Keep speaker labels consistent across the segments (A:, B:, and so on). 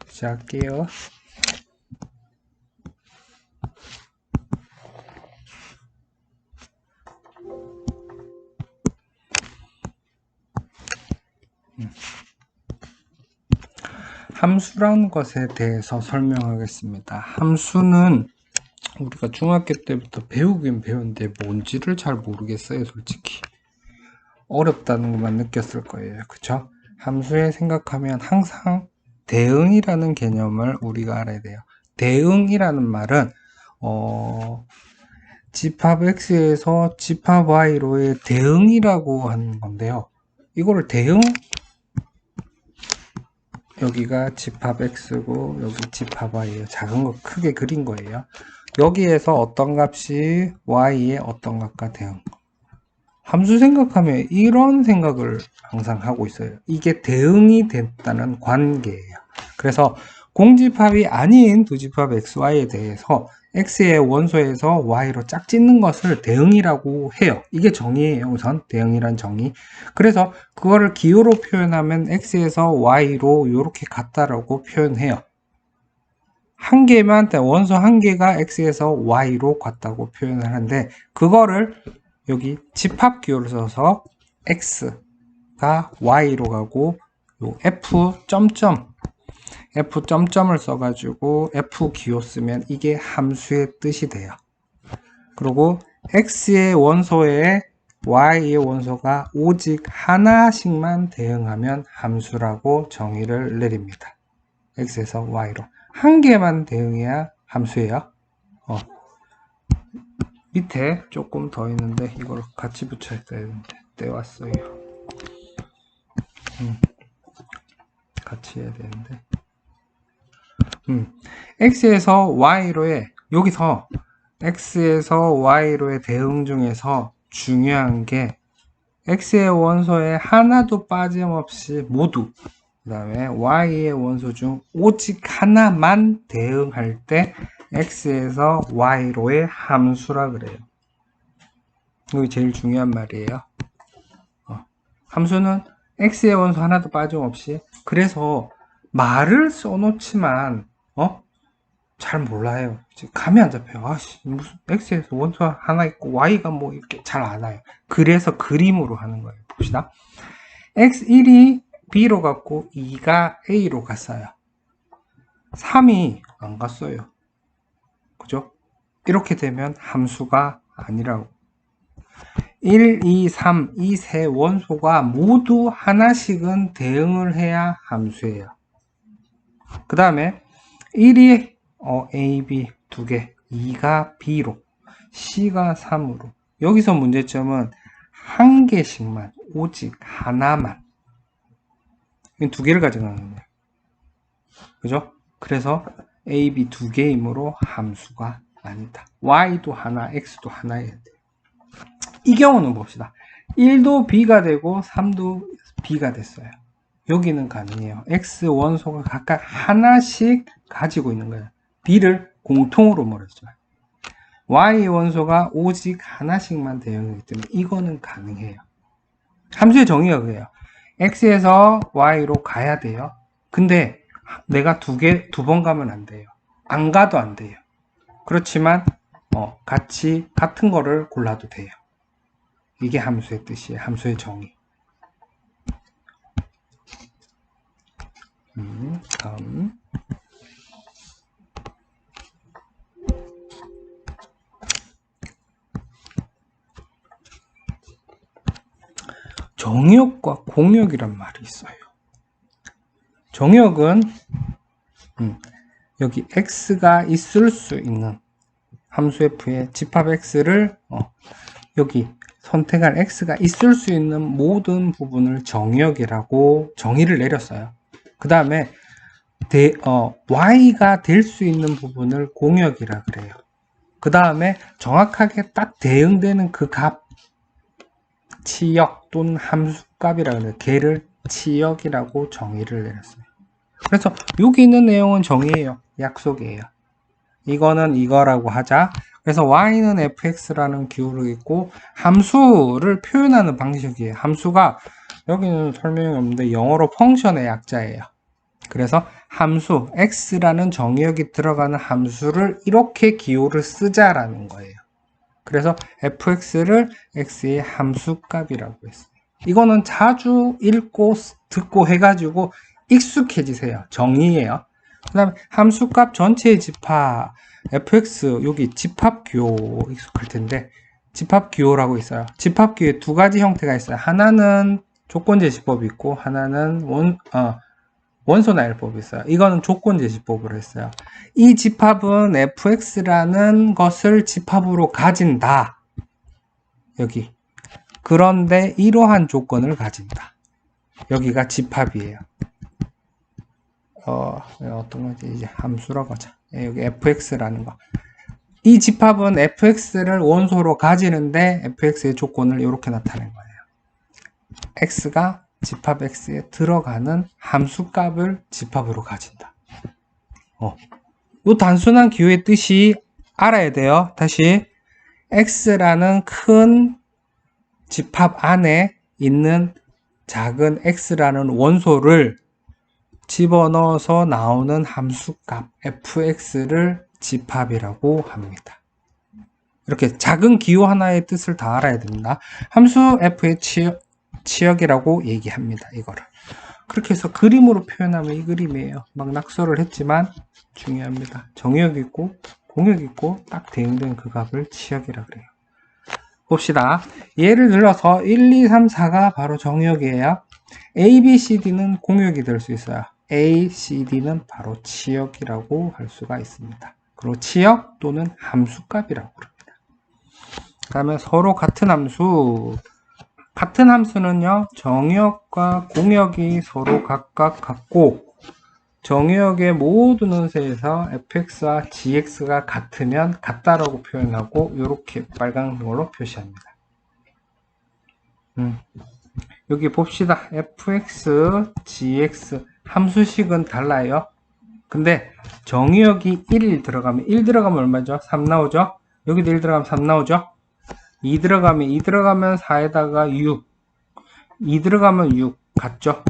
A: 시작할게요. 함수라는 것에 대해서 설명하겠습니다. 함수는 우리가 중학교 때부터 배우긴 배웠는데 뭔지를 잘 모르겠어요, 솔직히. 어렵다는 것만 느꼈을 거예요. 그쵸? 함수에 생각하면 항상 대응이라는 개념을 우리가 알아야 돼요. 대응이라는 말은 집합 x에서 집합 y로의 대응이라고 하는 건데요. 이거를 대응, 여기가 집합 x고 여기 집합 y예요. 작은 거 크게 그린 거예요. 여기에서 어떤 값이 y의 어떤 값과 대응. 함수 생각하면 이런 생각을 항상 하고 있어요. 이게 대응이 됐다는 관계예요. 그래서 공집합이 아닌 두 집합 xy에 대해서 x의 원소에서 y로 짝짓는 것을 대응이라고 해요. 이게 정의예요. 우선 대응이란 정의. 그래서 그거를 기호로 표현하면 x에서 y로 이렇게 같다라고 표현해요. 한 개만, 원소 한 개가 x에서 y로 같다고 표현을 하는데, 그거를 여기 집합 기호를 써서 x가 y로 가고 요 f 점점을 써가지고 f 기호 쓰면 이게 함수의 뜻이 돼요. 그리고 x의 원소에 y의 원소가 오직 하나씩만 대응하면 함수라고 정의를 내립니다. x에서 y로 한 개만 대응해야 함수예요. 밑에 조금 더 있는데 이걸 같이 붙여야 되는데 떼왔어요. 같이 해야 되는데 x에서 y로의 여기서 x에서 y로의 대응 중에서 중요한 게 x의 원소에 하나도 빠짐없이 모두, 그 다음에 y의 원소 중 오직 하나만 대응할 때 x에서 y로의 함수라 그래요. 이게 제일 중요한 말이에요. 함수는 x의 원소 하나도 빠짐없이. 그래서 말을 써놓지만 잘 몰라요. 감이 안 잡혀요. 무슨 x에서 원소 하나 있고 y가 뭐 이렇게 잘 안 와요. 그래서 그림으로 하는 거예요. 봅시다. x1이 b로 갔고 2가 a로 갔어요. 3이 안 갔어요. 그죠? 이렇게 되면 함수가 아니라고. 1, 2, 3 이 세 원소가 모두 하나씩은 대응을 해야 함수예요. 그 다음에 1이 A, B 두 개, 2가 B로, C가 3으로. 여기서 문제점은 한 개씩만, 오직 하나만. 두 개를 가져가는 거예요. 그죠? 그래서 A, B 두 개이므로 함수가 아니다. Y도 하나, X도 하나여야 돼요. 이 경우는 봅시다. 1도 B가 되고 3도 B가 됐어요. 여기는 가능해요. X 원소가 각각 하나씩 가지고 있는 거예요. B를 공통으로 몰았어요. Y 원소가 오직 하나씩만 대응하기 때문에 이거는 가능해요. 함수의 정의가 그래요. X에서 Y로 가야 돼요. 근데 내가 두 번 가면 안 돼요. 안 가도 안 돼요. 그렇지만 같은 거를 골라도 돼요. 이게 함수의 뜻이에요. 함수의 정의. 다음. 정역과 공역이란 말이 있어요. 정역은 여기 x가 있을 수 있는 함수 f의 집합 x를 여기 선택한 x가 있을 수 있는 모든 부분을 정역이라고 정의를 내렸어요. 그 다음에 y가 될 수 있는 부분을 공역이라 그래요. 그 다음에 정확하게 딱 대응되는 그 값, 치역 또는 함수값이라 그래요. 걔를 치역이라고 정의를 내렸어요. 그래서 여기 있는 내용은 정의예요. 약속이에요. 이거는 이거라고 하자. 그래서 y는 fx라는 기호를 있고 함수를 표현하는 방식이에요. 함수가 여기는 설명이 없는데 영어로 펑션의 약자예요. 그래서 함수 x라는 정의역이 들어가는 함수를 이렇게 기호를 쓰자라는 거예요. 그래서 fx를 x의 함수값이라고 했어요. 이거는 자주 읽고 듣고 해가지고 익숙해지세요. 정의예요. 그 다음에 함수값 전체의 집합 fx 여기 집합기호 익숙할 텐데 집합기호라고 있어요. 집합기호에 두 가지 형태가 있어요. 하나는 조건제시법이 있고 하나는 원소나일법이 있어요. 이거는 조건제시법으로 했어요. 이 집합은 fx라는 것을 집합으로 가진다. 여기. 그런데 이러한 조건을 가진다. 여기가 집합이에요. 어떤 거지? 이제 함수라고 하자. 여기 fx라는 거. 이 집합은 fx를 원소로 가지는데 fx의 조건을 이렇게 나타낸 거예요. x가 집합 x에 들어가는 함수값을 집합으로 가진다. 이 단순한 기호의 뜻이 알아야 돼요. 다시 x라는 큰 집합 안에 있는 작은 x라는 원소를 집어넣어서 나오는 함수값 fx를 집합이라고 합니다. 이렇게 작은 기호 하나의 뜻을 다 알아야 됩니다. 함수 f의 치역이라고 얘기합니다. 이거를 그렇게 해서 그림으로 표현하면 이 그림이에요. 막 낙서를 했지만 중요합니다. 정의역 있고 공역 있고 딱 대응된 그 값을 치역이라 그래요. 봅시다. 예를 들어서 1, 2, 3, 4가 바로 정의역이에요. A, B, C, D는 공역이 될 수 있어요. A, C, D는 바로 치역이라고 할 수가 있습니다. 그리고 치역 또는 함수값이라고 합니다. 그 다음에 서로 같은 함수. 같은 함수는요, 정의역과 공역이 서로 각각 같고, 정의역의 모든 운세에서 fx와 gx가 같으면 같다라고 표현하고, 이렇게 빨간색으로 표시합니다. 여기 봅시다. fx, gx 함수식은 달라요. 근데 정의역이 1 들어가면 1 들어가면 얼마죠? 3 나오죠? 여기도 1 들어가면 3 나오죠? 2 들어가면 2 들어가면 4에다가 6 2 들어가면 6 같죠?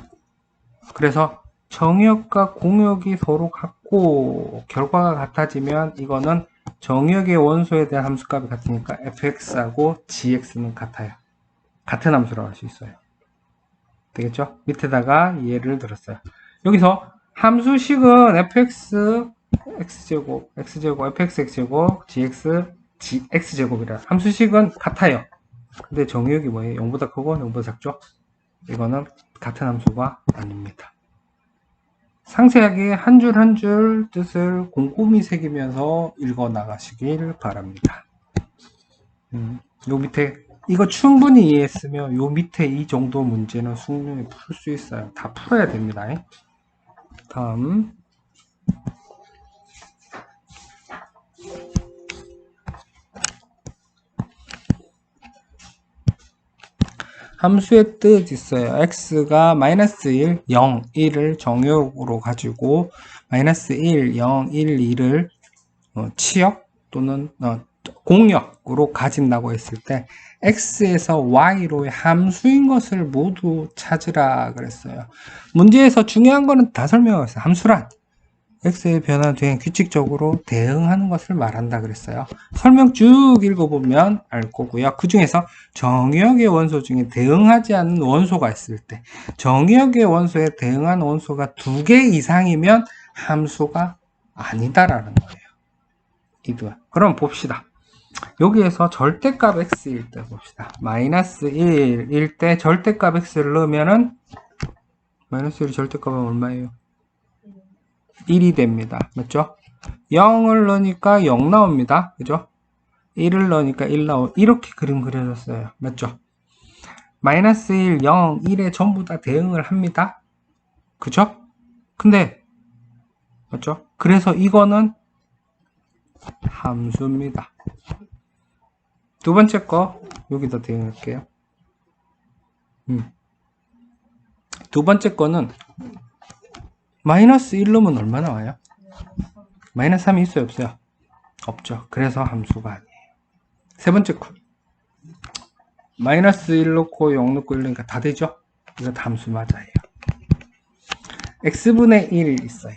A: 그래서 정의역과 공역이 서로 같고 결과가 같아지면 이거는 정의역의 원소에 대한 함수값이 같으니까 fx하고 gx는 같아요. 같은 함수라고 할 수 있어요. 되겠죠? 밑에다가 예를 들었어요. 여기서 함수식은 fx x제곱 fx x제곱 gx x제곱이라 함수식은 같아요. 근데 정의역이 뭐예요? 0보다 크고 0보다 작죠? 이거는 같은 함수가 아닙니다. 상세하게 한 줄 한 줄 뜻을 꼼꼼히 새기면서 읽어 나가시길 바랍니다. 요 밑에 이거 충분히 이해했으면 요 밑에 이 정도 문제는 수능에 풀 수 있어요. 다 풀어야 됩니다. 다음 함수의 뜻 있어요. x가 -1, 0, 1을 정의역으로 가지고 -1, 0, 1, 2를 치역 또는 공역으로 가진다고 했을 때 x에서 y로의 함수인 것을 모두 찾으라 그랬어요. 문제에서 중요한 거는 다 설명했어요. 함수란 x의 변화 뒤에 규칙적으로 대응하는 것을 말한다 그랬어요. 설명 쭉 읽어보면 알 거고요. 그 중에서 정의역의 원소 중에 대응하지 않는 원소가 있을 때 정의역의 원소에 대응하는 원소가 2개 이상이면 함수가 아니다라는 거예요. 이도야. 그럼 봅시다. 여기에서 절대값 x일 때 봅시다. -1일 때 절대값 x를 넣으면은 -1이 절대값은 얼마예요? 1이 됩니다. 맞죠? 0을 넣으니까 0 나옵니다. 그죠? 1을 넣으니까 1 나오고 이렇게 그림 그려졌어요. 맞죠? -1, 0, 1에 전부 다 대응을 합니다. 그죠? 근데 맞죠? 그래서 이거는 함수입니다. 두 번째 거 여기다 대응할게요. 두 번째 거는 -1 넣으면 얼마 나와요? -3이 있어요? 없어요? 없죠. 그래서 함수가 아니에요. 세 번째 거 -1 넣고 0 넣고 1 넣으니까 다 되죠? 이거 다 함수 맞아요. x분의 1 있어요.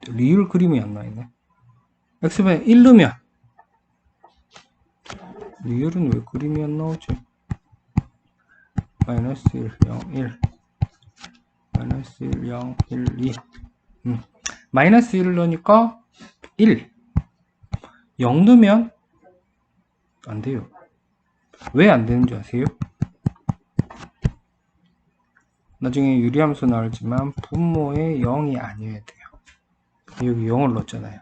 A: 리을 그림이 안 나있네. x분의 1 넣으면 리을은 왜 그림이 안 나오지? 마이너스 1, 0, 1 마이너스 1, 0, 1, 2 마이너스 1을 넣으니까 1 0 넣으면 안 돼요. 왜 안 되는 줄 아세요? 나중에 유리함수 나오지만 분모의 0이 아니어야 돼요. 여기 0을 넣었잖아요.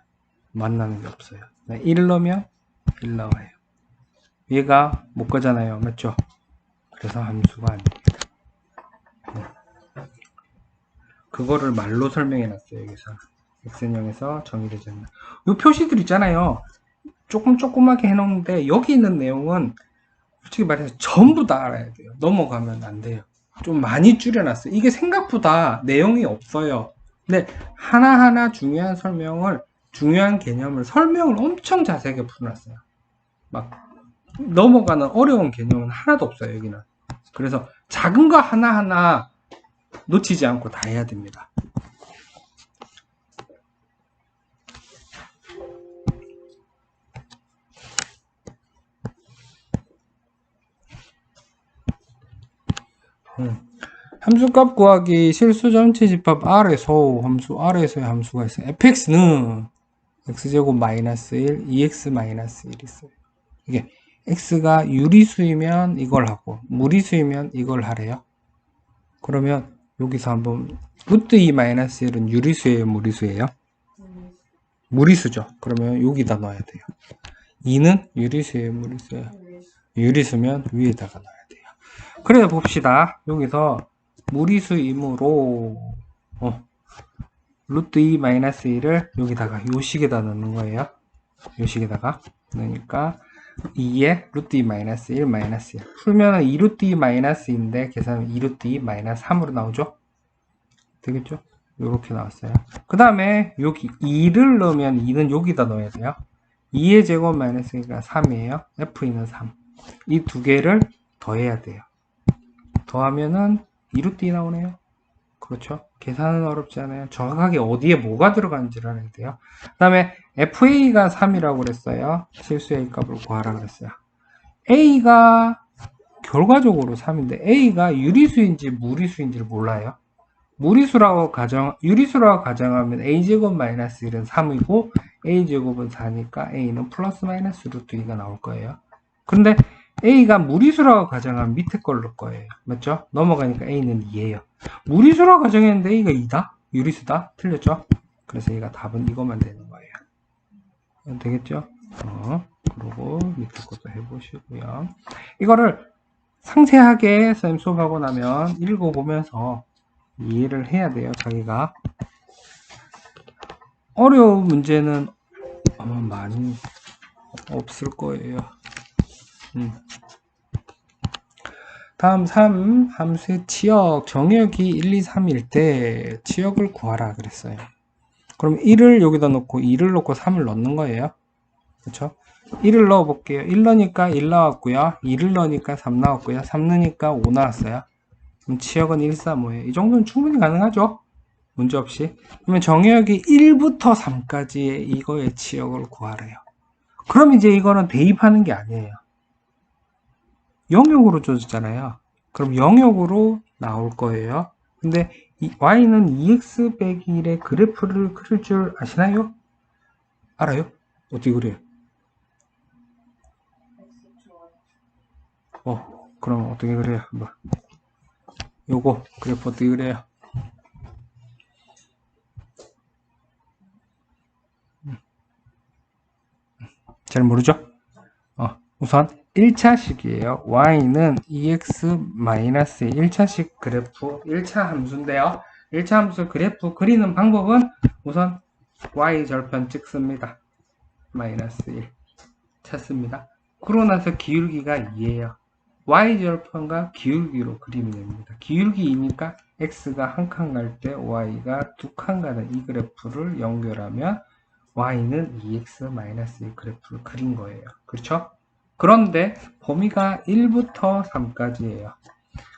A: 만나는 게 없어요. 1을 넣으면 1 나와요. 얘가 못 가잖아요. 맞죠? 그래서 함수가 아닙니다. 그거를 말로 설명해 놨어요. 여기서 x는영에서 정의되지 않는 이 표시들 있잖아요. 조그맣게 해놓는데 여기 있는 내용은 솔직히 말해서 전부 다 알아야 돼요. 넘어가면 안 돼요. 좀 많이 줄여놨어요. 이게 생각보다 내용이 없어요. 근데 하나하나 중요한 개념을 설명을 엄청 자세하게 풀어놨어요. 막 넘어가는 어려운 개념은 하나도 없어요. 여기는. 그래서 작은 거 하나하나 놓치지 않고 다 해야 됩니다. 함수값 구하기 실수 전체 집합 R에서 R에서의 함수가 있어요. fx는 x제곱 마이너스 1, 2x 마이너스 1 있어요. 이게 x가 유리수이면 이걸 하고 무리수이면 이걸 하래요. 그러면 여기서 한번 루트 2 마이너스 1은 유리수예요, 무리수예요? 무리수죠. 그러면 여기다 넣어야 돼요. 2는 유리수예요, 무리수예요? 유리수면 위에다가 넣어야 돼요. 그래 봅시다. 여기서 무리수이므로 루트 2 마이너스 1을 여기다가 요 식에다 넣는 거예요. 요 식에다가 넣으니까 2에 루트 2 마이너스 1 마이너스 1 풀면은 2 루트 2 마이너스인데 계산은 2 루트 2 마이너스 3으로 나오죠. 되겠죠? 요렇게 나왔어요. 그 다음에 여기 2를 넣으면 2는 여기다 넣어야 돼요. 2의 제곱 마이너스 1가 3이에요. F는 3. 이 두 개를 더해야 돼요. 더하면은 2 루트 2 나오네요. 그렇죠? 계산은 어렵지 않아요. 정확하게 어디에 뭐가 들어가는지를 알아야 돼요. 그 다음에 FA가 3이라고 그랬어요. 실수 A 값을 구하라 그랬어요. A가 결과적으로 3인데 A가 유리수인지 무리수인지를 몰라요. 유리수라고 가정하면 A제곱 마이너스 1은 3이고 A제곱은 4니까 A는 플러스 마이너스 루트 2가 나올 거예요. 그런데 A가 무리수라고 가정하면 밑에 걸 넣을 거예요. 맞죠? 넘어가니까 A는 2예요. 무리수라고 가정했는데 A가 2다? 유리수다? 틀렸죠? 그래서 얘가 답은 이것만 되는 거예요. 되겠죠? 그리고 밑에 것도 해보시고요. 이거를 상세하게 선생님 수업하고 나면 읽어보면서 이해를 해야 돼요. 자기가 어려운 문제는 아마 많이 없을 거예요. 다음 3 함수의 치역 정역이 1, 2, 3일 때 치역을 구하라 그랬어요. 그럼 1을 여기다 놓고 2를 놓고 3을 넣는 거예요. 그렇죠? 1을 넣어 볼게요. 1 넣으니까 1 나왔고요. 2를 넣으니까 3 나왔고요. 3 넣으니까 5 나왔어요. 그럼 치역은 1, 4, 5예요. 이 정도는 충분히 가능하죠? 문제없이. 그러면 정역이 1부터 3까지의 이거의 치역을 구하래요. 그럼 이제 이거는 대입하는 게 아니에요. 영역으로 줘줬잖아요. 그럼 영역으로 나올 거예요. 근데 y는 2x 빼기 1의 그래프를 그릴 줄 아시나요? 알아요? 어떻게 그래요? 그럼 어떻게 그래요? 한번. 요거 그래프 어떻게 그래요? 잘 모르죠? 우선 1차식이에요. y는 2x-의 1차식 그래프 1차 함수인데요. 1차 함수 그래프 그리는 방법은 우선 y절편 찍습니다. 마이너스 1 찾습니다. 그러고 나서 기울기가 2예요. y절편과 기울기로 그리면 됩니다. 기울기 2니까 x가 한 칸 갈 때 y가 두 칸 가는 이 그래프를 연결하면 y는 2x-의 그래프를 그린 거예요. 그렇죠? 그런데 범위가 1부터 3까지예요.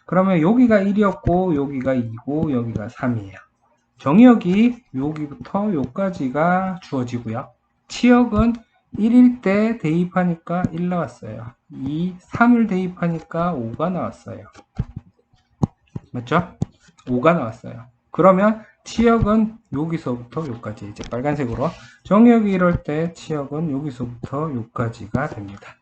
A: 그러면 여기가 1이었고 여기가 2고 여기가 3이에요. 정의역이 여기부터 여기까지가 주어지고요. 치역은 1일 때 대입하니까 1 나왔어요. 2, 3을 대입하니까 5가 나왔어요. 맞죠? 5가 나왔어요. 그러면 치역은 여기서부터 여기까지, 이제 빨간색으로. 정의역이 이럴 때 치역은 여기서부터 여기까지가 됩니다.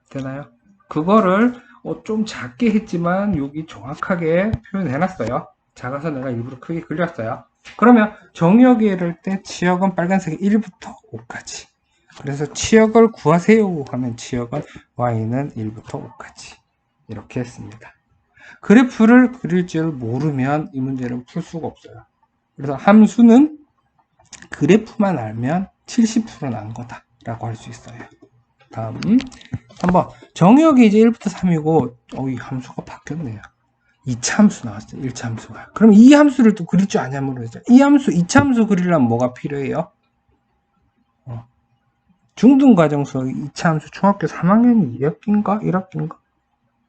A: 되나요? 그거를 좀 작게 했지만 여기 정확하게 표현해 놨어요. 작아서 내가 일부러 크게 그렸어요. 그러면 정의역이 이럴 때 치역은 빨간색이 1부터 5까지. 그래서 치역을 구하세요 하면 치역은 y는 1부터 5까지. 이렇게 했습니다. 그래프를 그릴 줄 모르면 이 문제를 풀 수가 없어요. 그래서 함수는 그래프만 알면 70%는 안 거다 라고 할 수 있어요. 다음 한번 정의역이 이제 1부터 3이고 이 함수가 바뀌었네요. 2차 함수 나왔어요. 1차 함수가. 그럼 이 함수를 또 그릴 줄 아냐면 그러죠. 이 함수 2차 함수 그리려면 뭐가 필요해요? 중등과정 수학 2차 함수 중학교 3학년 2학기인가? 1학기인가?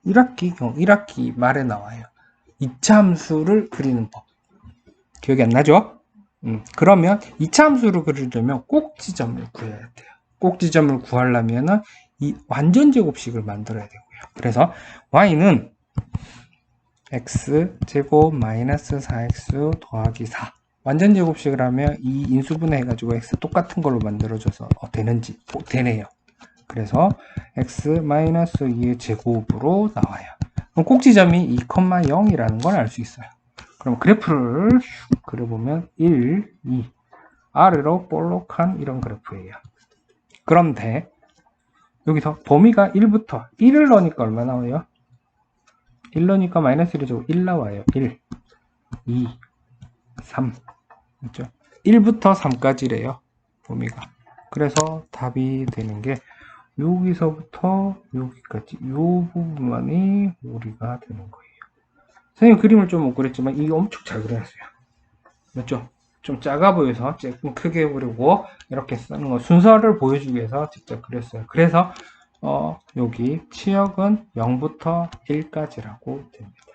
A: 1학기 말에 나와요. 2차 함수를 그리는 법. 기억이 안 나죠? 그러면 2차 함수를 그리려면 꼭지점을 구해야 돼요. 꼭지점을 구하려면 이 완전 제곱식을 만들어야 되고요. 그래서 y는 x제곱 마이너스 4x 더하기 4 완전 제곱식을 하면 이 인수분해 해가지고 x 똑같은 걸로 만들어줘서 되는지 되네요. 그래서 x 마이너스 2의 제곱으로 나와요. 그럼 꼭지점이 2,0이라는 걸 알 수 있어요. 그럼 그래프를 그려보면 1, 2 아래로 볼록한 이런 그래프예요. 그런데 여기서 범위가 1부터 1을 넣으니까 얼마 나와요? 1 넣으니까 마이너스 1이 되고 1 나와요. 1, 2, 3 그렇죠? 1부터 3까지래요. 범위가. 그래서 답이 되는 게 여기서부터 여기까지 이 부분만이 우리가 되는 거예요. 선생님 그림을 좀 못 그렸지만 이게 엄청 잘 그려놨어요. 맞죠? 좀 작아 보여서 조금 크게 그리고 이렇게 쓰는 거 순서를 보여주기 위해서 직접 그렸어요. 그래서 여기 치역은 0부터 1까지라고 됩니다.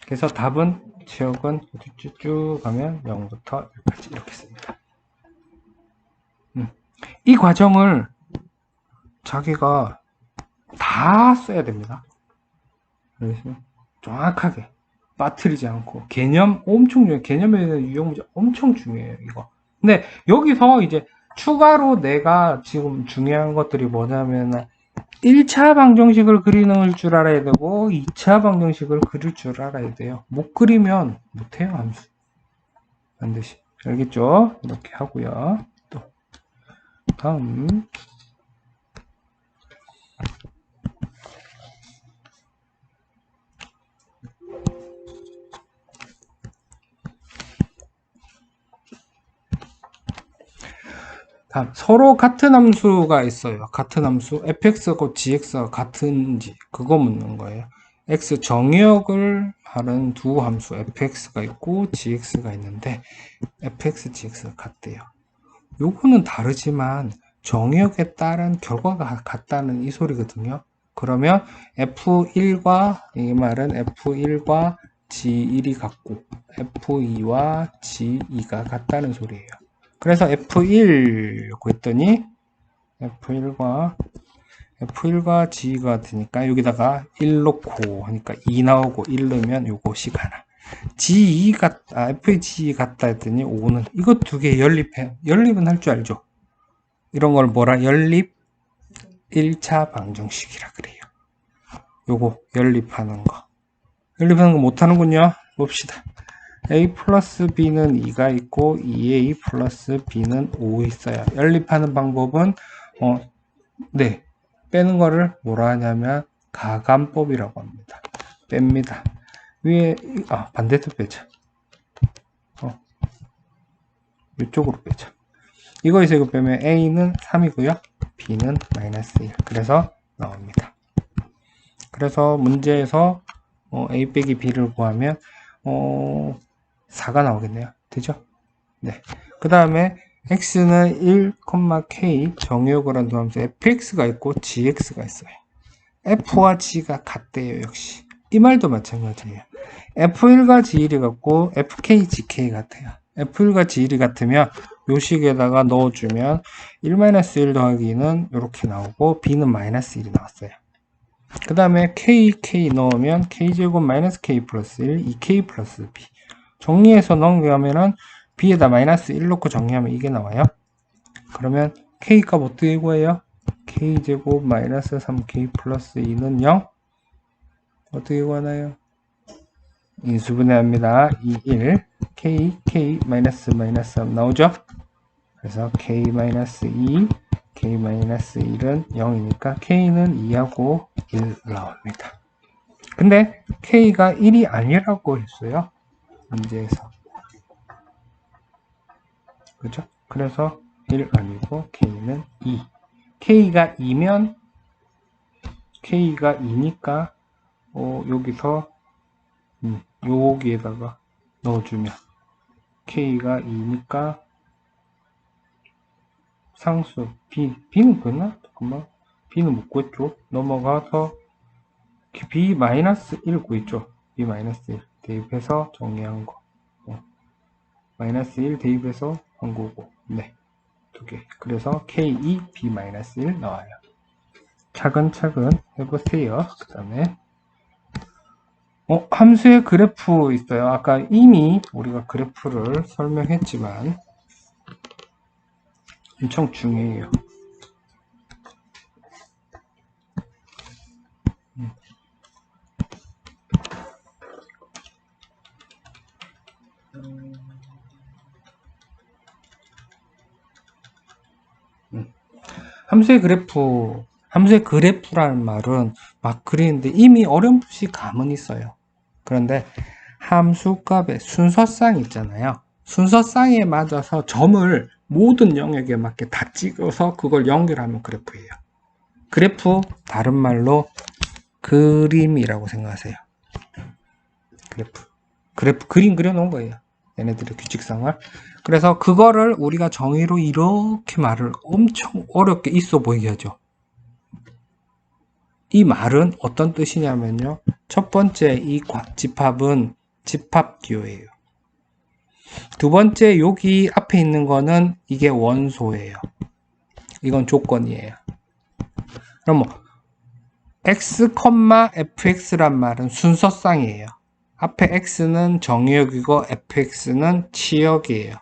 A: 그래서 답은 치역은 쭉 가면 0부터 1까지 이렇게 씁니다. 이 과정을 자기가 다 써야 됩니다. 그래서 정확하게 빠뜨리지 않고 개념 엄청 중요해요. 개념에 대한 유형 문제 엄청 중요해요. 이거. 근데 여기서 이제 추가로 내가 지금 중요한 것들이 뭐냐면 1차 방정식을 그리는 줄 알아야 되고 2차 방정식을 그릴 줄 알아야 돼요. 못 그리면 못해요. 함수. 반드시. 알겠죠? 이렇게 하고요. 또 다음 서로 같은 함수가 있어요. 같은 함수 fx하고 gx가 같은지 그거 묻는 거예요. x 정의역을 하는 두 함수 fx가 있고 gx가 있는데 fx, gx가 같대요. 요거는 다르지만 정의역에 따른 결과가 같다는 이 소리거든요. 그러면 f1과 이 말은 f1과 g1이 같고 f2와 g2가 같다는 소리예요. 그래서 F1 했더니 F1과 G가 같으니까 여기다가 1 넣고 하니까 2 나오고 1 넣으면 요것이 가나. FG 같다 했더니 5는 이거 두 개 연립해. 연립은 할 줄 알죠? 이런 걸 뭐라 연립 1차 방정식이라 그래요. 요거 연립하는 거. 연립하는 거 못하는군요. 봅시다. a 플러스 b는 2가 있고 2a 플러스 b는 5 있어요. 연립하는 방법은 네 빼는 거를 뭐라 하냐면 가감법이라고 합니다. 뺍니다. 위에 반대쪽 빼자. 이쪽으로 빼자. 이거에서 이거 빼면 a는 3이고요. b는 마이너스 1. 그래서 나옵니다. 그래서 문제에서 a 빼기 b를 구하면 4가 나오겠네요. 되죠? 네. 그 다음에 x는 1, k 정의역을 한 두 함수 fx가 있고 gx가 있어요. f와 g가 같대요. 역시 이 말도 마찬가지예요. F1과 G1이 같고 FK, GK 같아요. F1과 G1이 같으면 요 식에다가 넣어주면 1-1 더하기 2는 이렇게 나오고 B는 -1이 나왔어요. 그 다음에 K, K 넣으면 K제곱 -K 플러스 1, 2K 플러스 B. 정리해서 넘겨가면은 B에다 -1 넣고 정리하면 이게 나와요. 그러면 K 값 어떻게 구해요? K제곱 -3K 플러스 2는 0. 어떻게 구하나요? 인수분해합니다. 2, 1. K, K, -3 나오죠? 그래서 K-2, K-1은 0이니까 K는 2하고 1 나옵니다. 근데 K가 1이 아니라고 했어요. 문제에서. 그죠? 그래서 1 아니고 K는 2. K가 2면 K가 2니까 여기서 여기에다가 넣어주면 K가 2니까 상수 B는 구했나? 잠깐만. B는 못 구했죠. 넘어가서 B-1 구했죠. B-1 대입해서 정리한 거. -1 대입해서 한 거고. 네. 두 개. 그래서 K2 B-1 나와요. 차근차근 해보세요. 그 다음에 함수의 그래프 있어요. 아까 이미 우리가 그래프를 설명했지만 엄청 중요해요. 함수의 그래프라는 말은 막 그리는데 이미 어렴풋이 감은 있어요. 그런데 함수값의 순서쌍 있잖아요. 순서쌍에 맞아서 점을 모든 영역에 맞게 다 찍어서 그걸 연결하면 그래프예요. 그래프, 다른 말로 그림이라고 생각하세요. 그래프 그림 그려놓은 거예요. 얘네들의 규칙상을. 그래서 그거를 우리가 정의로 이렇게 말을 엄청 어렵게 있어 보이게 하죠. 이 말은 어떤 뜻이냐면요. 첫 번째 이 집합은 집합기호예요. 두 번째 여기 앞에 있는 거는 이게 원소예요. 이건 조건이에요. 그럼 뭐 x, fx란 말은 순서쌍이에요. 앞에 x는 정의역이고 fx는 치역이에요.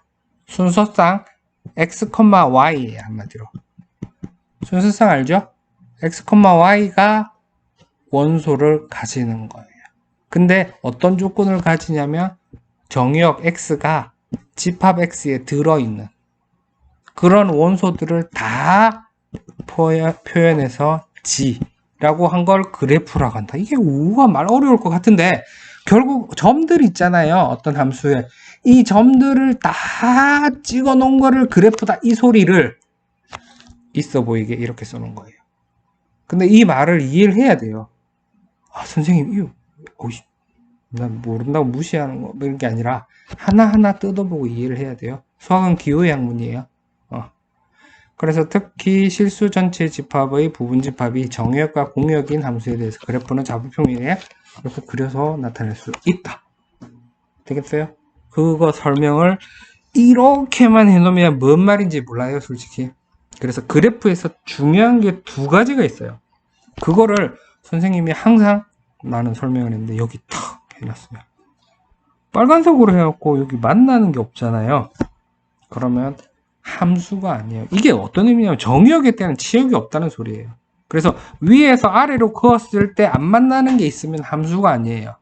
A: 순서쌍 x, y예요. 한마디로. 순서쌍 알죠? x, y가 원소를 가지는 거예요. 근데 어떤 조건을 가지냐면 정의역 x가 집합 x에 들어있는 그런 원소들을 다 표현해서 G라고 한 걸 그래프라고 한다. 이게 우와 말 어려울 것 같은데 결국 점들 있잖아요. 어떤 함수에 이 점들을 다 찍어 놓은 거를 그래프다 이 소리를 있어 보이게 이렇게 써놓은 거예요. 근데 이 말을 이해를 해야 돼요. 아 선생님 이거 난 모른다고 무시하는 거 이런 게 아니라 하나하나 뜯어보고 이해를 해야 돼요. 수학은 기호의 학문이에요. 그래서 특히 실수 전체 집합의 부분 집합이 정의역과 공역인 함수에 대해서 그래프는 자부평이에요. 그래서 그려서 나타낼 수 있다. 되겠어요? 그거 설명을 이렇게만 해놓으면 뭔 말인지 몰라요, 솔직히. 그래서 그래프에서 중요한 게 두 가지가 있어요. 그거를 선생님이 항상 나는 설명을 했는데 여기 탁 해놨어요. 빨간색으로 해갖고 여기 만나는 게 없잖아요. 그러면 함수가 아니에요. 이게 어떤 의미냐면 정의역에 대한 치역이 없다는 소리예요. 그래서 위에서 아래로 그었을 때 안 만나는 게 있으면 함수가 아니에요.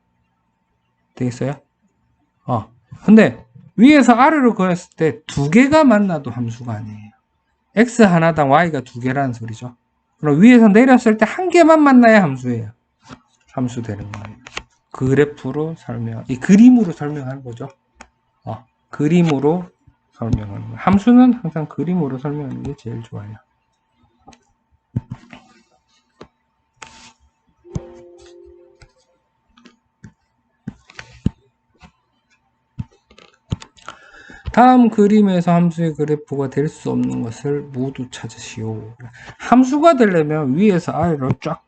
A: 되겠어요? 근데 위에서 아래로 그었을 때 두 개가 만나도 함수가 아니에요. x 하나당 y가 두 개라는 소리죠. 그럼 위에서 내렸을 때 한 개만 만나야 함수예요. 함수 되는 거예요. 그래프로 이 그림으로 설명하는 거죠. 그림으로 설명하는 거예요. 함수는 항상 그림으로 설명하는 게 제일 좋아요. 다음 그림에서 함수의 그래프가 될 수 없는 것을 모두 찾으시오. 함수가 되려면 위에서 아래로 쫙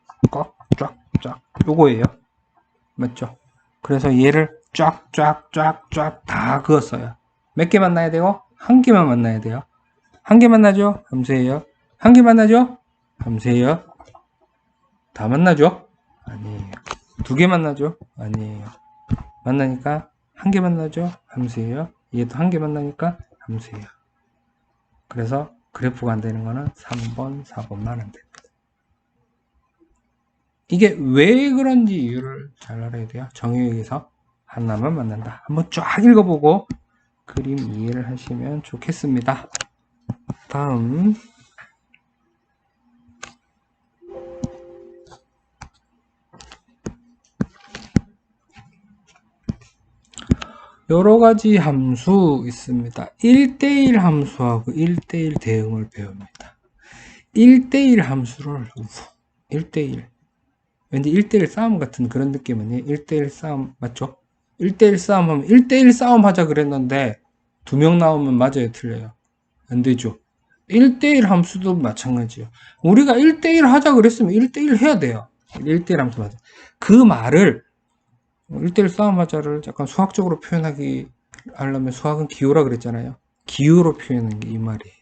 A: 요거예요. 맞죠? 그래서 얘를 쫙쫙쫙쫙 다 그었어요. 몇 개 만나야 돼요? 한 개만 만나야 돼요. 한 개 만나죠? 함수예요. 한 개 만나죠? 함수예요. 다 만나죠? 아니에요. 두 개 만나죠? 아니에요. 만나니까 한 개 만나죠? 함수예요. 얘도 한 개 만나니까 함수예요. 그래서 그래프가 안 되는 거는 3번, 4번만 안 됩니다. 이게 왜 그런지 이유를 잘 알아야 돼요. 정의역에서 하나만 만난다. 한번 쫙 읽어보고 그림 이해를 하시면 좋겠습니다. 다음 여러가지 함수 있습니다. 1대1 함수하고 1대1 대응을 배웁니다. 1대1 함수를 1대1 왠지 1대1 싸움 같은 그런 느낌은 1대1 싸움 맞죠? 1대1 싸움 하면 1대1 싸움 하자 그랬는데 2명 나오면 맞아요 틀려요? 안 되죠. 1대1 함수도 마찬가지예요. 우리가 1대1 하자 그랬으면 1대1 해야 돼요. 1대1 함수 맞아. 그 말을 1대1 싸움 하자를 약간 수학적으로 표현하기 하려면 수학은 기호라 그랬잖아요. 기호로 표현하는 게 이 말이에요.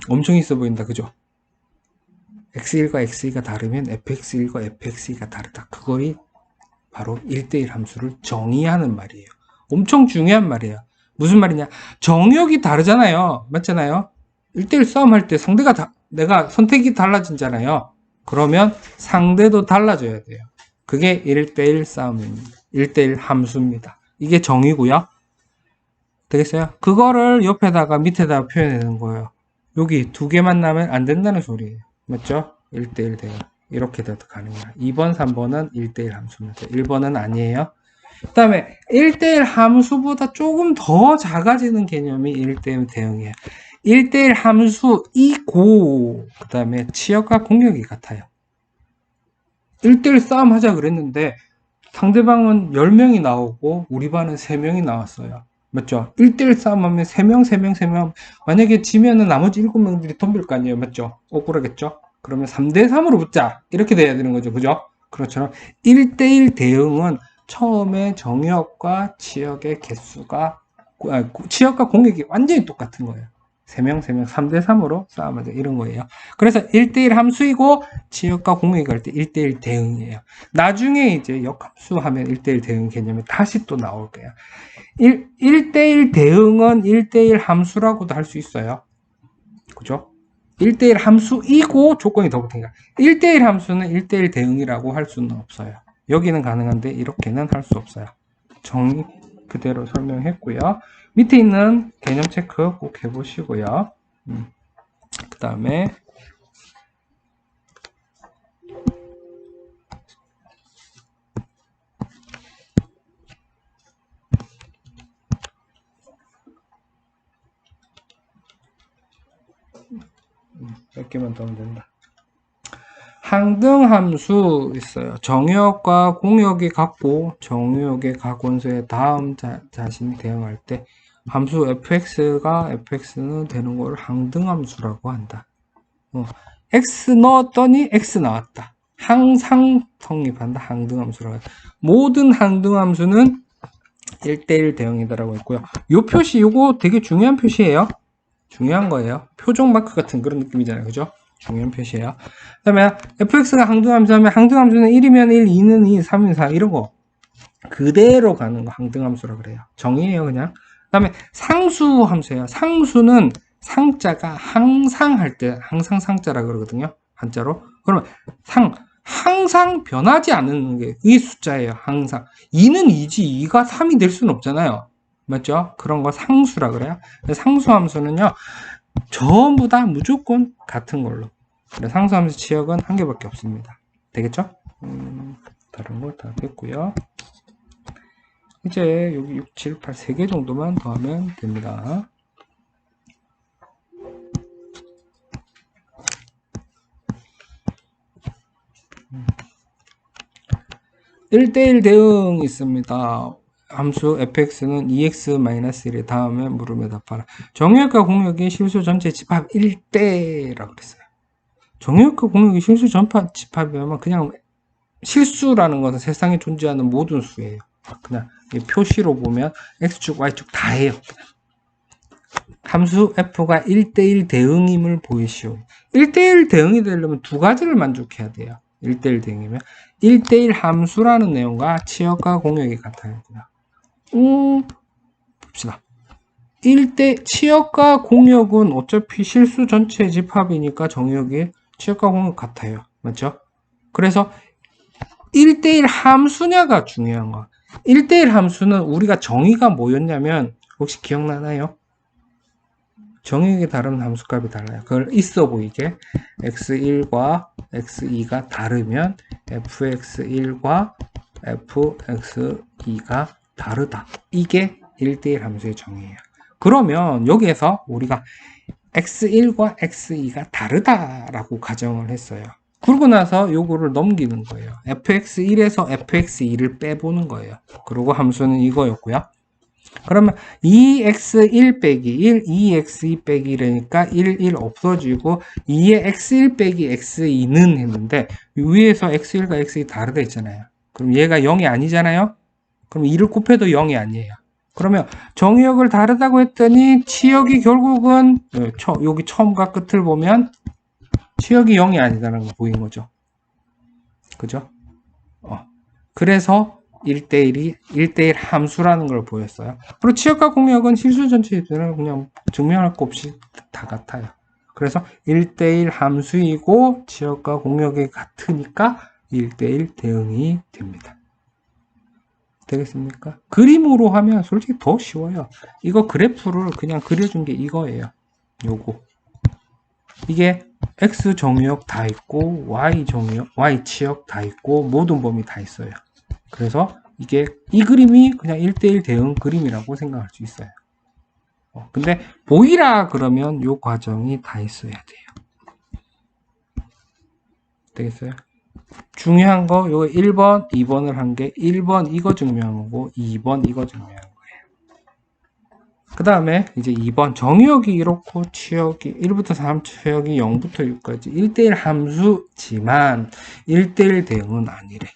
A: 엄청 있어 보인다 그죠? x1과 x2가 다르면 fx1과 fx2가 다르다. 그거이 바로 1대1 함수를 정의하는 말이에요. 엄청 중요한 말이에요. 무슨 말이냐? 정의역이 다르잖아요. 맞잖아요? 1대1 싸움 할 때 상대가 내가 선택이 달라지잖아요. 그러면 상대도 달라져야 돼요. 그게 1대1 싸움입니다. 1대1 함수입니다. 이게 정의고요. 되겠어요? 그거를 옆에다가 밑에다가 표현하는 거예요. 여기 두 개 만나면 안 된다는 소리예요. 맞죠? 1대1 대응. 이렇게 돼도 가능해요. 2번, 3번은 1대1 함수입니다. 1번은 아니에요. 그 다음에 1대1 함수보다 조금 더 작아지는 개념이 1대1 대응이에요. 1대1 함수이고 그 다음에 치역과 공역이 같아요. 1대1 싸움 하자 그랬는데 상대방은 10명이 나오고 우리 반은 3명이 나왔어요. 맞죠? 1대1 싸움 하면 3명, 3명, 3명. 만약에 지면은 나머지 7명들이 덤빌 거 아니에요. 맞죠? 억울하겠죠? 그러면 3대3으로 붙자. 이렇게 돼야 되는 거죠. 그죠? 그렇죠. 1대1 대응은 처음에 정역과 치역의 개수가, 치역과 공격이 완전히 똑같은 거예요. 3명, 3명, 3대3으로 싸움하자. 이런 거예요. 그래서 1대1 함수이고, 치역과 공격이 갈 때 1대1 대응이에요. 나중에 이제 역함수 하면 1대1 대응 개념이 다시 또 나올 거예요. 1대1 대응은 1대1 함수라고도 할 수 있어요. 그죠? 1대1 함수이고 조건이 더 붙으니까 1대1 함수는 1대1 대응이라고 할 수는 없어요. 여기는 가능한데 이렇게는 할 수 없어요. 정의 그대로 설명했고요. 밑에 있는 개념 체크 꼭 해보시고요. 그 다음에 몇 개만 더 하면 된다. 항등함수 있어요. 정역과 공역이 같고 정역의 각원수의 다음 자신이 대응할 때 함수 fx가 fx는 되는 걸 항등함수라고 한다. x 넣었더니 x 나왔다. 항상 성립한다. 항등함수라고 한다. 모든 항등함수는 1대1 대응이다라고 했고요. 이 표시 이거 되게 중요한 표시예요. 중요한 거예요. 표정 마크 같은 그런 느낌이잖아요. 그죠? 중요한 표시예요. 그 다음에 fx가 항등함수 하면 항등함수는 1이면 1, 2는 2, 3은 4 이런 거 그대로 가는 거 항등함수라 그래요. 정의예요 그냥. 그 다음에 상수함수예요. 상수는 상자가 항상 할 때 항상 상자라 그러거든요. 한자로. 그러면 항상 변하지 않는 게 이 숫자예요. 항상. 2는 2지 2가 3이 될 수는 없잖아요. 맞죠? 그런 거 상수라 그래요. 상수함수는요. 전부 다 무조건 같은 걸로. 상수함수 치역은 한 개밖에 없습니다. 되겠죠? 다른 거 다 됐고요. 이제 여기 6, 7, 8, 3개 정도만 더 하면 됩니다. (1대1) 대응 있습니다. 함수 fx는 2x-1의 다음에 물음에 답하라. 정역과 공역이 실수 전체 집합 1대라고 그랬어요. 정역과 공역이 실수 전체 집합이면 그냥 실수라는 것은 세상에 존재하는 모든 수예요. 그냥 표시로 보면 x축, y축 다 해요. 함수 f가 1대1 대응임을 보이시오. 1대1 대응이 되려면 두 가지를 만족해야 돼요. 1대1 대응이면 1대1 함수라는 내용과 치역과 공역이 같아야 돼요. 봅시다. 치역과 공역은 어차피 실수 전체 집합이니까 정의역이 치역과 공역 같아요. 맞죠? 그래서 1대1 함수냐가 중요한 거. 1대1 함수는 우리가 정의가 뭐였냐면 혹시 기억나나요? 정의역이 다른 함수값이 달라요. 그걸 있어 보이게 x1과 x2가 다르면 fx1과 fx2가 다르다. 이게 1대1 함수의 정의예요. 그러면 여기에서 우리가 x1과 x2가 다르다라고 가정을 했어요. 그러고 나서 요거를 넘기는 거예요. fx1에서 fx2를 빼보는 거예요. 그리고 함수는 이거였고요. 그러면 2x1 빼기 1, 2x2 빼기 1이니까 1, 1 없어지고 2에 x1 빼기 x2는 했는데 위에서 x1과 x2 다르다 했잖아요. 그럼 얘가 0이 아니잖아요. 그럼 2를 곱해도 0이 아니에요. 그러면 정의역을 다르다고 했더니 치역이 결국은 여기 처음과 끝을 보면 치역이 0이 아니다라는 거 보인 거죠. 그죠? 그래서 1대1 함수라는 걸 보였어요. 그리고 치역과 공역은 실수 전체들은 그냥 증명할 거 없이 다 같아요. 그래서 1대1 함수이고 치역과 공역이 같으니까 1대1 대응이 됩니다. 되겠습니까? 그림으로 하면 솔직히 더 쉬워요. 이거 그래프를 그냥 그려준 게 이거예요. 요거. 이게 X 정의역 다 있고 Y 정의역, Y 치역 다 있고 모든 범위 다 있어요. 그래서 이 그림이 그냥 1대1 대응 그림이라고 생각할 수 있어요. 근데 보이라 그러면 요 과정이 다 있어야 돼요. 되겠어요? 중요한 거 요거 1번, 2번을 한 게 1번 이거 증명한 거고 2번 이거 증명한 거예요. 그 다음에 이제 2번 정의역이 이렇고 치역이 1부터 3, 치역이 0부터 6까지 1대1 함수지만 1대1 대응은 아니래.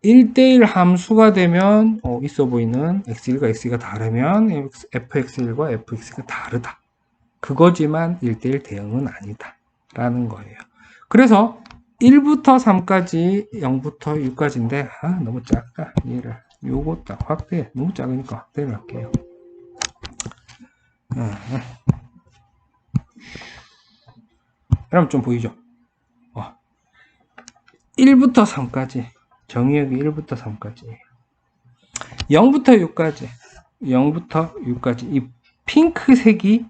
A: 1대1 함수가 되면 있어 보이는 x1과 x2가 다르면 fx1과 fx가 다르다. 그거지만 1대1 대응은 아니다. 라는 거예요. 그래서 1부터 3까지 0부터 6까지인데 너무 작다. 얘를 요거 딱 확대 너무 작으니까 확대를 할게요. 여러분 좀 보이죠? 1부터 3까지 정의역이 1부터 3까지 0부터 6까지 이 핑크색이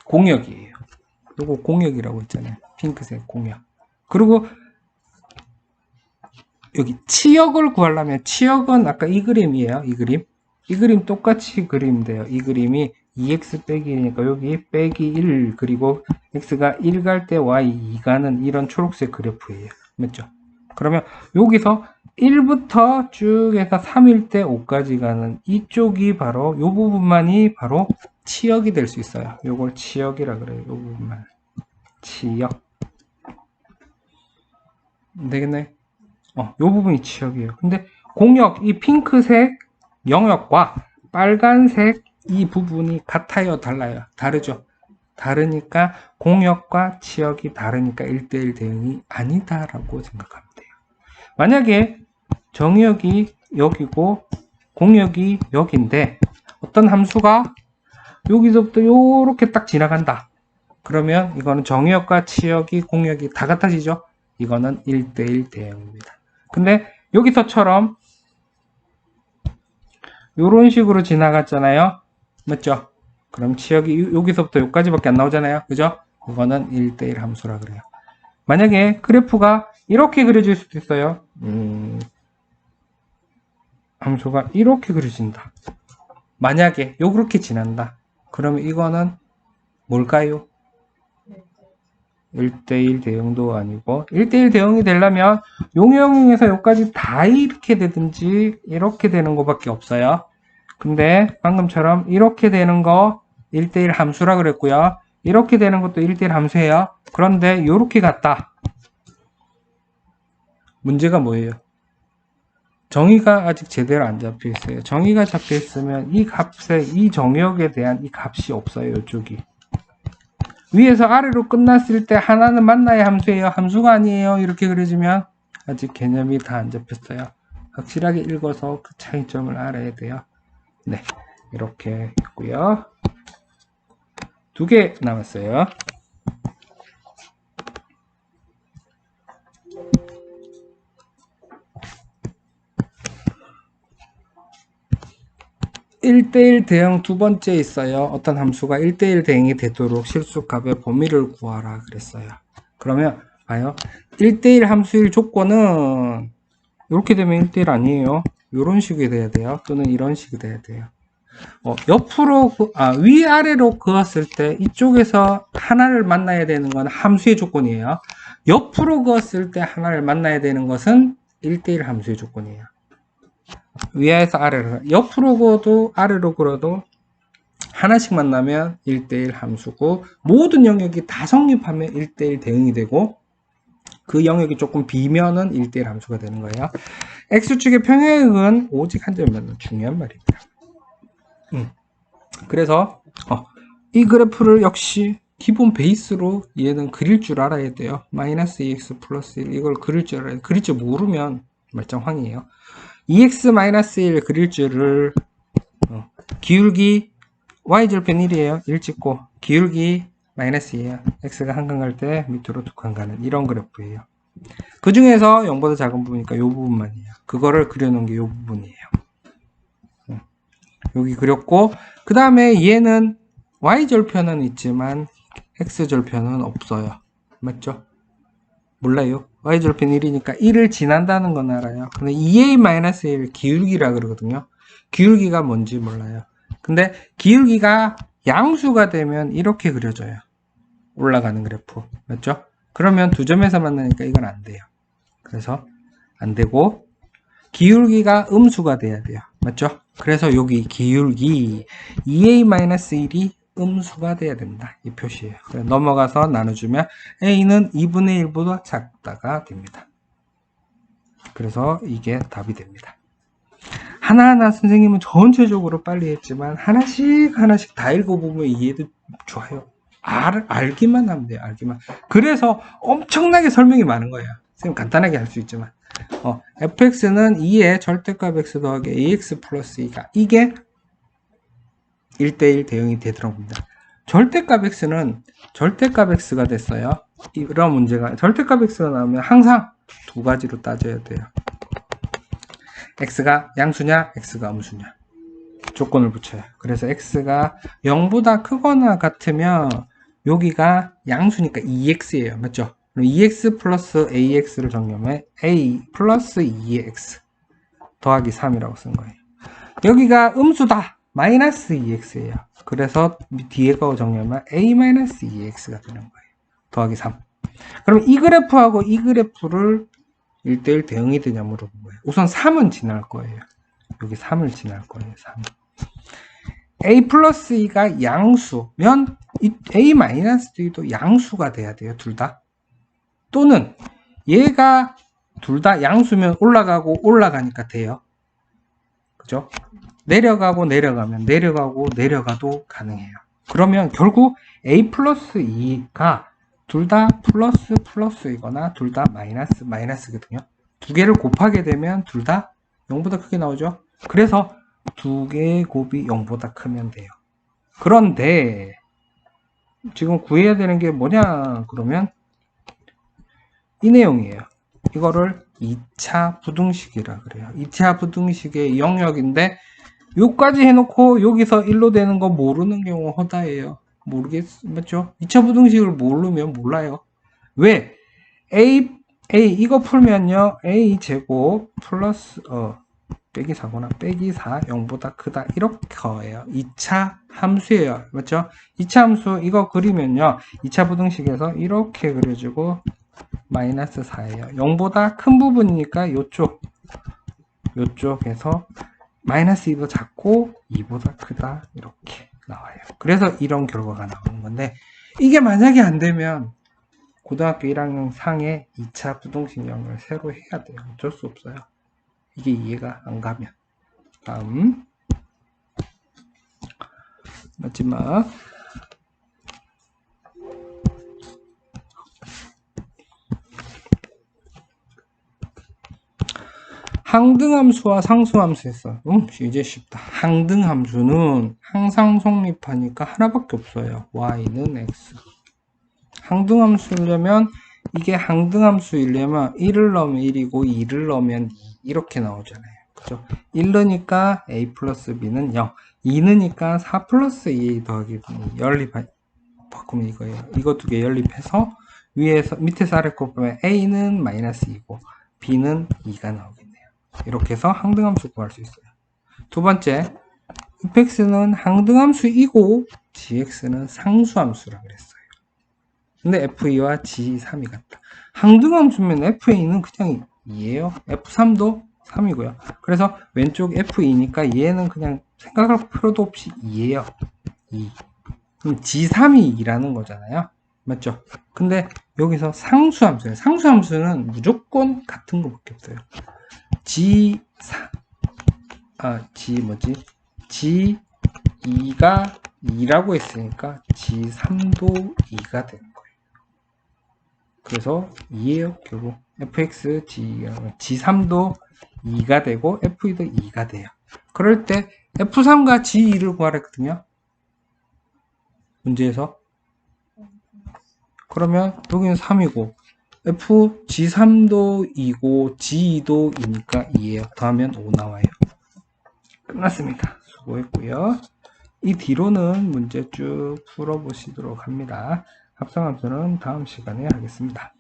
A: 공역이에요. 요거 공역이라고 했잖아요. 핑크색 공역. 그리고 여기 치역을 구하려면 치역은 아까 이 그림이에요. 이 그림 똑같이 그리면 돼요. 이 그림이 2x 빼기 1이니까 여기 빼기 1 그리고 x가 1 갈 때 y 2 가는 이런 초록색 그래프예요. 맞죠? 그러면 여기서 1부터 쭉 해서 3일 때 5까지 가는 이쪽이 바로 요 부분만이 바로 치역이 될 수 있어요. 요걸 치역이라 그래요. 요 부분만 치역 되겠네. 요 부분이 치역이에요. 근데 공역 이 핑크색 영역과 빨간색 이 부분이 같아요, 달라요? 다르죠? 다르니까 공역과 치역이 다르니까 1대1 대응이 아니다라고 생각하면 돼요. 만약에 정역이 여기고 공역이 여기인데 어떤 함수가 여기서부터 요렇게 딱 지나간다. 그러면 이거는 정역과 치역이 공역이 다 같아지죠? 이거는 1대1 대응입니다. 근데 여기서처럼 요런 식으로 지나갔잖아요. 맞죠? 그럼 치역이 여기서부터 여기까지밖에 안 나오잖아요. 그죠? 이거는 1대1 함수라 그래요. 만약에 그래프가 이렇게 그려질 수도 있어요. 함수가 이렇게 그려진다. 만약에 요렇게 지난다. 그러면 이거는 뭘까요? 1대1 대응도 아니고 1대1 대응이 되려면 용영에서 여기까지 다 이렇게 되든지 이렇게 되는 것밖에 없어요. 근데 방금처럼 이렇게 되는 거 1대1 함수라 그랬고요. 이렇게 되는 것도 1대1 함수예요. 그런데 이렇게 갔다. 문제가 뭐예요? 정의가 아직 제대로 안 잡혀 있어요. 정의가 잡혀 있으면 이 값에, 이 정역에 대한 이 값이 없어요. 이쪽이. 위에서 아래로 끝났을 때 하나는 만나야 함수예요. 함수가 아니에요. 이렇게 그려지면 아직 개념이 다 안 잡혔어요. 확실하게 읽어서 그 차이점을 알아야 돼요. 네, 이렇게 있고요. 2개 남았어요. 1대1 대응 두 번째 있어요. 어떤 함수가 1대1 대응이 되도록 실수값의 범위를 구하라 그랬어요. 그러면 봐요. 1대1 함수일 조건은 이렇게 되면 1대1 아니에요. 이런 식이 돼야 돼요. 또는 이런 식이 돼야 돼요. 옆으로 위아래로 그었을 때 이쪽에서 하나를 만나야 되는 건 함수의 조건이에요. 옆으로 그었을 때 하나를 만나야 되는 것은 1대1 함수의 조건이에요. 위에서 아래로, 옆으로 그어도 아래로 그어도 하나씩 만나면 1대1 함수고, 모든 영역이 다 성립하면 1대1 대응이 되고, 그 영역이 조금 비면은 1대1 함수가 되는 거예요. X축의 평행은 오직 한 점이면 중요한 말입니다. 그래서 이 그래프를 역시 기본 베이스로 얘는 그릴 줄 알아야 돼요. 마이너스 2x 플러스 1 이걸 그릴 줄 알아야 돼요. 그릴 줄 모르면 말짱황이에요. 2x-1 그릴 줄을 기울기 y절편 1이에요. 1 찍고 기울기 마이너스 2에요. x가 한 칸 갈 때 밑으로 2칸 가는 이런 그래프예요. 그 중에서 0보다 작은 부분이니까 이 부분만이에요. 그거를 그려놓은 게 이 부분이에요. 여기 그렸고, 그 다음에 얘는 y절편은 있지만 x절편은 없어요. 맞죠? 몰라요. y절편 1이니까 1을 지난다는 건 알아요. 근데 2a-1 기울기라 그러거든요. 기울기가 뭔지 몰라요. 근데 기울기가 양수가 되면 이렇게 그려져요. 올라가는 그래프. 맞죠? 그러면 두 점에서 만나니까 이건 안 돼요. 그래서 안 되고, 기울기가 음수가 돼야 돼요. 맞죠? 그래서 여기 기울기 2a-1이 음수가 돼야 된다. 이 표시예요. 넘어가서 나눠주면 a는 2분의 1보다 작다가 됩니다. 그래서 이게 답이 됩니다. 하나하나 선생님은 전체적으로 빨리 했지만 하나씩 다 읽어보면 이해도 좋아요. 알기만 하면 돼요. 알기만. 그래서 엄청나게 설명이 많은 거예요. 선생님 간단하게 할 수 있지만 fx는 2의 절대값 x 더하기 ax 플러스 2가 이게 1대1 대응이 되도록 합니다. 절대값 x는 절대값 x가 됐어요. 이런 문제가 절대값 x가 나오면 항상 두 가지로 따져야 돼요. x가 양수냐 x가 음수냐 조건을 붙여요. 그래서 x가 0보다 크거나 같으면 여기가 양수니까 2x예요. 맞죠? 그럼 2x 플러스 ax를 정리하면 a 플러스 2x 더하기 3이라고 쓴 거예요. 여기가 음수다. 마이너스 2x예요. 그래서 뒤에 거 정리하면 a 마이너스 2x가 되는 거예요. 더하기 3. 그럼 이 그래프하고 이 그래프를 1대1 대응이 되냐 물어본 거예요. 우선 3은 지날 거예요. 여기 3을 지날 거예요. 3. a 플러스 2가 양수면 a 마이너스 2도 양수가 돼야 돼요. 둘 다. 또는 얘가 둘 다 양수면 올라가고 올라가니까 돼요. 그죠? 내려가고 내려가면 내려가고 내려가도 가능해요. 그러면 결국 a 플러스 2가 둘 다 플러스이거나 둘 다 마이너스거든요. 두 개를 곱하게 되면 둘 다 0보다 크게 나오죠. 그래서 두 개의 곱이 0보다 크면 돼요. 그런데 지금 구해야 되는 게 뭐냐 그러면 이 내용이에요. 이거를 2차 부등식이라 그래요. 2차 부등식의 영역인데 요까지 해놓고 여기서 1로 되는 거 모르는 경우 허다해요. 맞죠? 2차 부등식을 모르면 몰라요. 왜? a 이거 풀면요. a 제곱 플러스 빼기 4구나. 빼기 4 0보다 크다. 이렇게 커요. 2차 함수예요. 맞죠? 2차 함수 이거 그리면요. 2차 부등식에서 이렇게 그려주고 마이너스 4예요. 0보다 큰 부분이니까 요쪽에서 마이너스 2보다 작고 2보다 크다 이렇게 나와요. 그래서 이런 결과가 나오는 건데 이게 만약에 안 되면 고등학교 1학년 상의 2차 부동식령을 새로 해야 돼요. 어쩔 수 없어요. 이게 이해가 안 가면. 다음 마지막 항등함수와 상수함수에서 이제 쉽다. 항등함수는 항상 성립하니까 하나밖에 없어요. y는 x. 항등함수려면 이게 항등함수이려면 1을 넣으면 1이고 2를 넣으면 2 이렇게 나오잖아요. 그죠? 1 넣으니까 a 플러스 b는 0, 2 넣으니까 4 플러스 2 더하기 b 바꾸면 이거예요. 이거 두 개 연립해서 위에서 밑에서 아래 거 보면 a는 마이너스 2고 b는 2가 나오겠네요. 이렇게 해서 항등함수 구할 수 있어요. 두 번째, fx는 항등함수이고 gx는 상수함수라 그랬어요. 근데 f2와 g3이 같다. 항등함수면 f2는 그냥 2예요. f3도 3이고요. 그래서 왼쪽 f2니까 얘는 그냥 생각할 필요도 없이 2예요. 2. 그럼 g3이 2라는 거잖아요. 맞죠? 근데 여기서 상수함수예요. 상수함수는 무조건 같은 거밖에 없어요. G2가 2라고 했으니까 G3도 2가 되는 거예요. 그래서 2예요, 결국. fx, G3도 2가 되고, f2도 2가 돼요. 그럴 때, f3과 G2를 구하랬거든요. 문제에서. 그러면, 여기는 3이고, G3도 2고, G2도 2니까 2예요. 더하면 5 나와요. 끝났습니다. 수고했고요. 이 뒤로는 문제 쭉 풀어보시도록 합니다. 합성함수는 다음 시간에 하겠습니다.